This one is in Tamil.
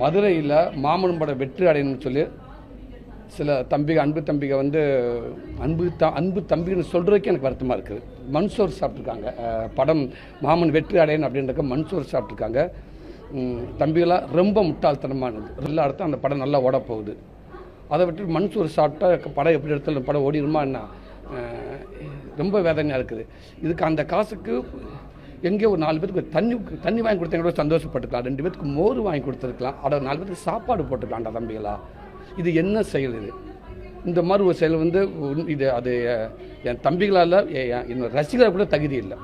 மதுரையில் மாமன் படம் வெற்றி அடையணும்னு சொல்லி சில தம்பிகள் அன்பு தம்பிகள் வந்து அன்பு தம்பின்னு சொல்கிறதுக்கே எனக்கு வருத்தமாக இருக்குது. மண்சோர் சாப்பிட்ருக்காங்க. படம் மாமன் வெற்றி அடையணும் அப்படின்றக்க மண்சோர் சாப்பிட்ருக்காங்க. தம்பிகளாக ரொம்ப முட்டாள்தனமானது. எல்லா இடத்துல அந்த படம் நல்லா ஓட போகுது. அதை விட்டு மண்சோர் சாப்பிட்டா படம் எப்படி எடுத்தாலும் படம் ஓடிடுமா என்ன, ரொம்ப வேதனையாக இருக்குது. இதுக்கு அந்த காசுக்கு எங்கேயோ ஒரு 4 பேருக்கு தண்ணி வாங்கி கொடுத்தா சந்தோஷப்பட்டுக்கலாம். 2 பேருக்கு மோர் வாங்கி கொடுத்துருக்கலாம். அதை 4 பேருக்கு சாப்பாடு போட்டுக்கலாம்டா தம்பிகளா. இது என்ன செயல்? இது இந்த மாதிரி ஒரு செயல் வந்து இது அது என் தம்பிகளால் என் ரசிகர்கள் கூட தகுதி இல்லை.